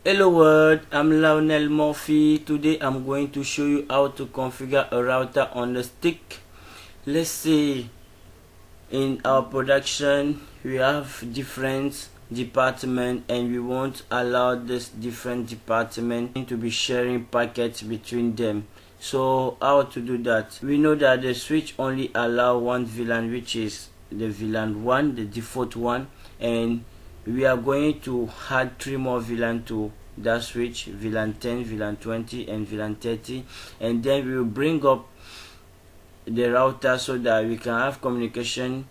Hello world, I'm Lionel Murphy. Today I'm going to show you how to configure a router on the stick. Let's say in our production we have different departments and we won't allow this different department to be sharing packets between them. So how to do that? We know that the switch only allow one VLAN, which is the VLAN 1, the default one, and we are going to add 3 more VLAN to that switch: VLAN 10, VLAN 20 and VLAN 30, and then we will bring up the router so that we can have communication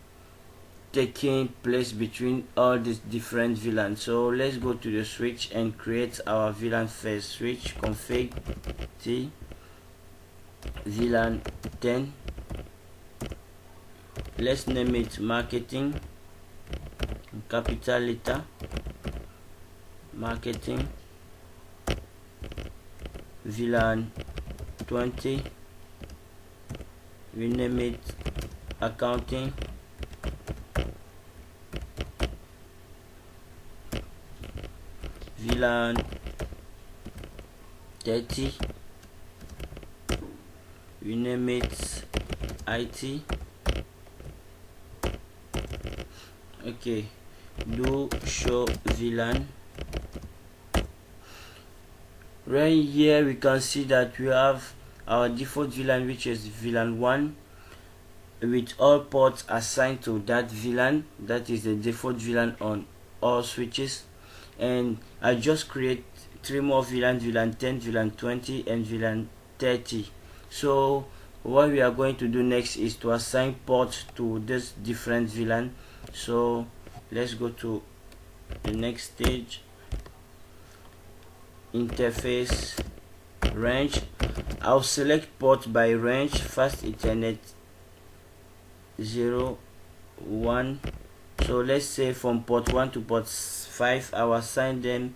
taking place between all these different VLANs. So let's go to the switch and create our VLAN first. Switch config t VLAN 10. Let's name it marketing, capital letter, marketing. VLAN 20, we name it accounting. VLAN 30, we name it IT. Okay, do show VLAN. Right here we can see that we have our default VLAN, which is VLAN 1, with all ports assigned to that VLAN. That is the default VLAN on all switches. And I just create 3 more VLAN: VLAN 10, VLAN 20 and VLAN 30. So what we are going to do next is to assign ports to this different VLAN. So let's go to the next stage. Interface range. I'll select port by range: fast Ethernet 0, 1. So let's say from port 1 to port 5, I will assign them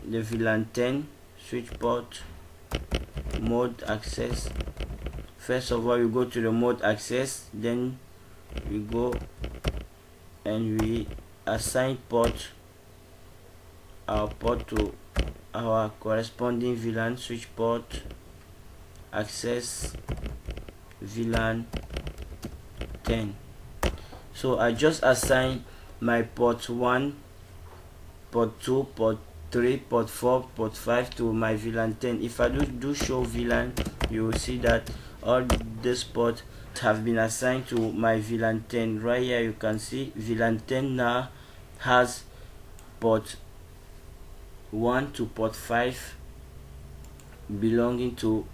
the VLAN 10 switch port. Mode access. First of all, we go to the mode access, then we go and we assign our port to our corresponding VLAN. Switch port access VLAN 10. So I just assign my port 1, port 2, port 3, port 4, port 5 to my VLAN 10. If I do show VLAN, you will see that all these ports have been assigned to my VLAN 10. Right here you can see VLAN 10 now has port 1 to port 5 belonging to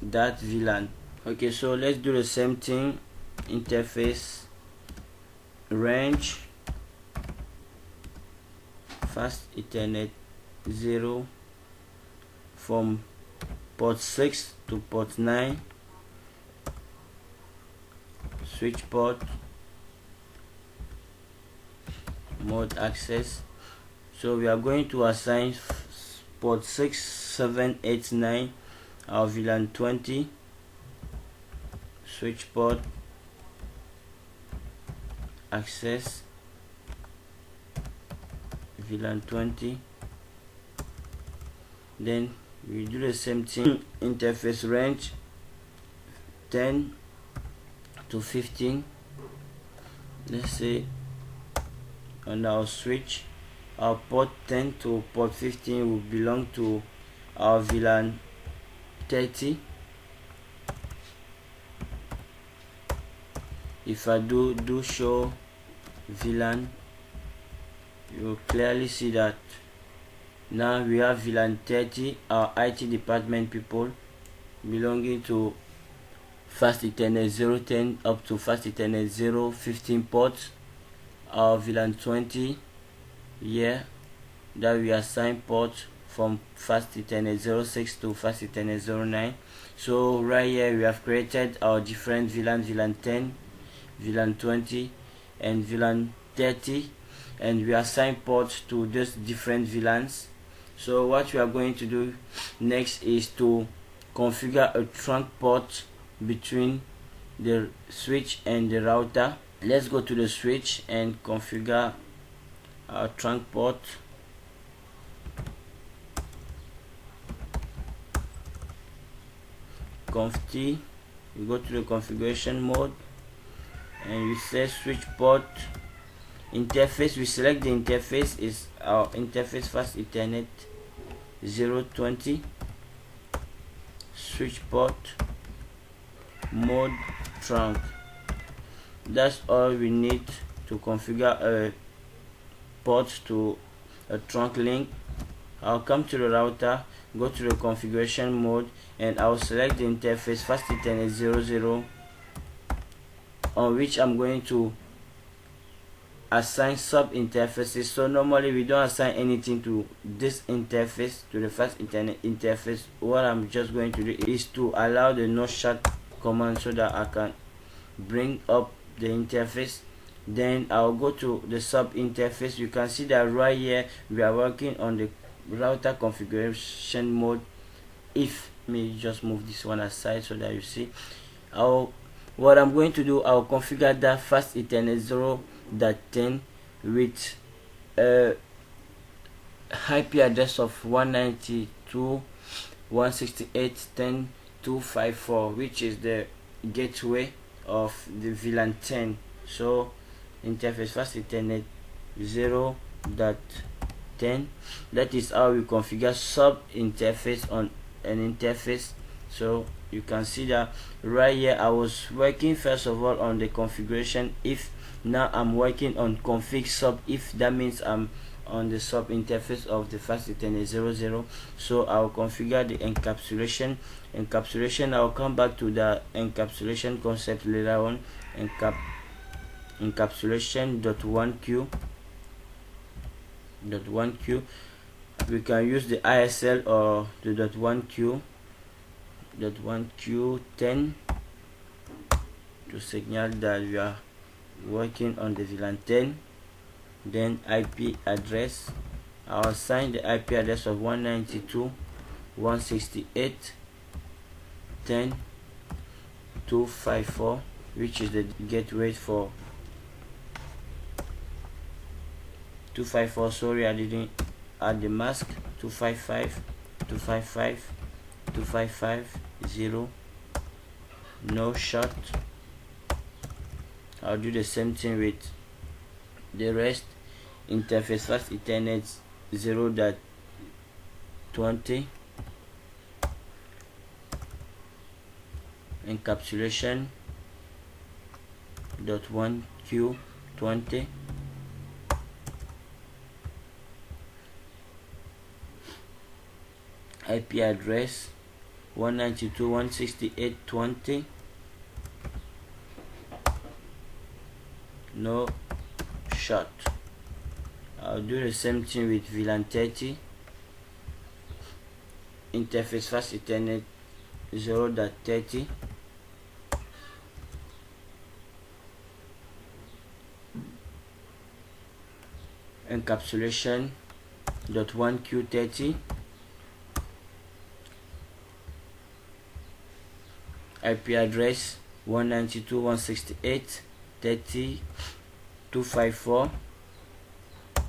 that VLAN. Okay, so let's do the same thing. Interface range, fast Ethernet 0, from port 6 to port 9. Switch port, mode access. So we are going to assign port 6, 7, 8, 9 our VLAN 20. Switch port access VLAN 20. Then we do the same thing. Interface range 10 to 15. Let's say on our switch, our port 10 to port 15 will belong to our VLAN 30. If I do show VLAN, you will clearly see that now we have VLAN 30, our IT department people, belonging to fast Ethernet 010 up to fast Ethernet 015 ports. Our VLAN 20 here, that we assign ports from fast Ethernet 06 to fast Ethernet 09. So right here we have created our different VLAN: VLAN 10, VLAN 20 and VLAN 30, and we assign ports to these different VLANs. So what we are going to do next is to configure a trunk port between the switch and the router. Let's go to the switch and configure our trunk port. conf t, you go to the configuration mode and you say switch port interface. We select the interface is our interface fast Ethernet 020, switch port mode trunk. That's all we need to configure a port to a trunk link. I'll come to the router, go to the configuration mode, and I'll select the interface fast Ethernet 00, on which I'm going to assign sub interfaces. So normally we don't assign anything to this interface, to the fast Ethernet interface. What I'm just going to do is to allow the no shut command so that I can bring up the interface. Then I'll go to the sub interface. You can see that right here we are working on the router configuration mode. If me just move this one aside so that you see, what I'm going to do, I'll configure that fast Ethernet 0.10 with a IP address of 192.168.10.254, which is the gateway of the VLAN 10. So interface fast Ethernet 0.10, that is how we configure sub interface on an interface. So you can see that right here I was working first of all on the configuration if. Now I'm working on config sub if. That means I'm on the sub interface of the fast Ethernet 00. So I'll configure the encapsulation. I'll come back to the encapsulation concept later on. Encapsulation.1q. We can use the ISL or the .1q.1q10 to signal that we are working on the VLAN 10. Then IP address, I'll assign the IP address of 192.168.10.254, which is the gateway for 254. Sorry, I didn't add the mask. 255.255.255.0, no shot. I'll do the same thing with the rest. Interface fast Ethernet 0.20, encapsulation.1q20, IP address 192.168.20, no shot. I'll do the same thing with VLAN 30, interface fast Ethernet 0.30, encapsulation.1q30, IP address 192.168.30.254,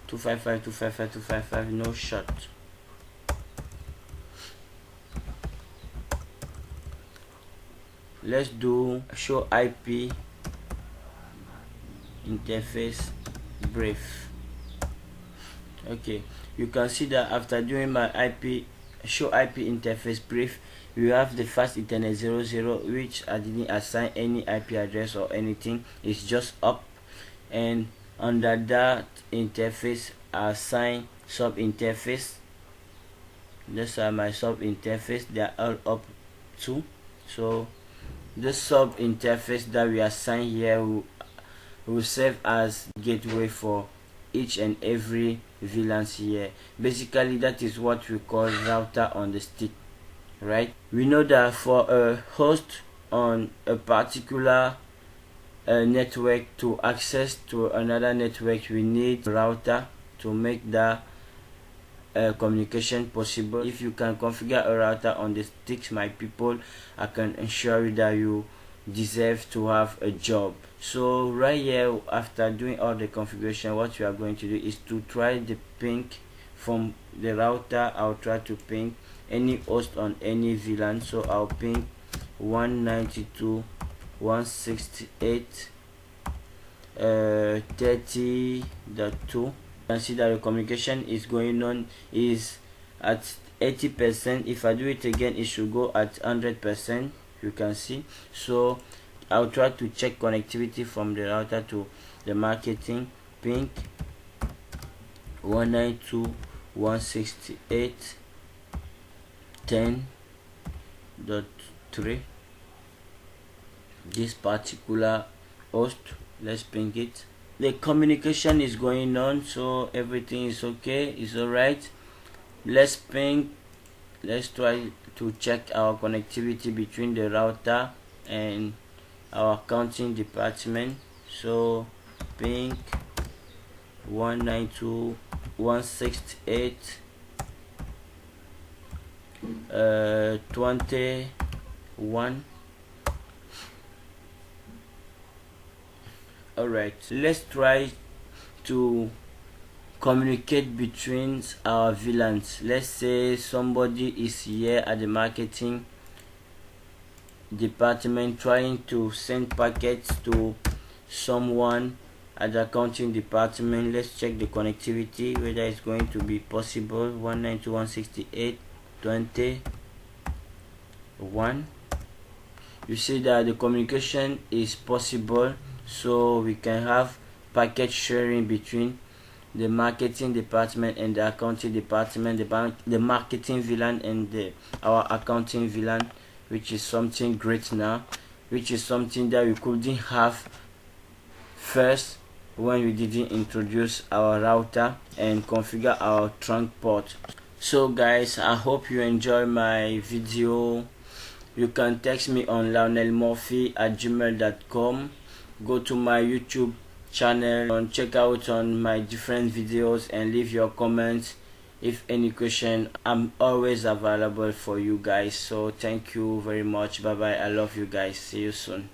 255.255.255, no shot. Let's do show IP interface brief. Okay, you can see that after doing my show IP interface brief, we have the fast Ethernet 00, which I didn't assign any IP address or anything. It's just up, and under that interface I assign sub interface. These are my sub interface, they are all up too. So this sub interface that we assign here will serve as gateway for each and every VLANs here. Basically that is what we call router on the stick, right? We know that for a host on a particular network to access to another network, we need a router to make that communication possible. If you can configure a router on the sticks, my people, I can assure you that you deserve to have a job. So right here, after doing all the configuration, what we are going to do is to try the ping from the router. I'll try to ping any host on any VLAN. So I'll ping 192.168.30.2. You can see that the communication is going on is at 80%. If I do it again, it should go at 100%. You can see. So I'll try to check connectivity from the router to the marketing. Ping 192.168.10.3. this particular host. Let's ping it. The communication is going on, so everything is okay, it's alright. Let's ping. Let's try to check our connectivity between the router and our accounting department. So ping 192.168.21. Alright, let's try to communicate between our VLANs. Let's say somebody is here at the marketing department trying to send packets to someone at the accounting department. Let's check the connectivity, whether it's going to be possible. 192.168.20.1. You see that the communication is possible, so we can have packet sharing between the marketing department and the accounting department, the marketing VLAN and our accounting VLAN, which is something great now, which is something that we couldn't have first when we didn't introduce our router and configure our trunk port. So guys, I hope you enjoy my video. You can text me on lionelmurphy@gmail.com. Go to my YouTube channel and check out on my different videos and leave your comments. If any question, I'm always available for you guys. So thank you very much. Bye bye. I love you guys. See you soon.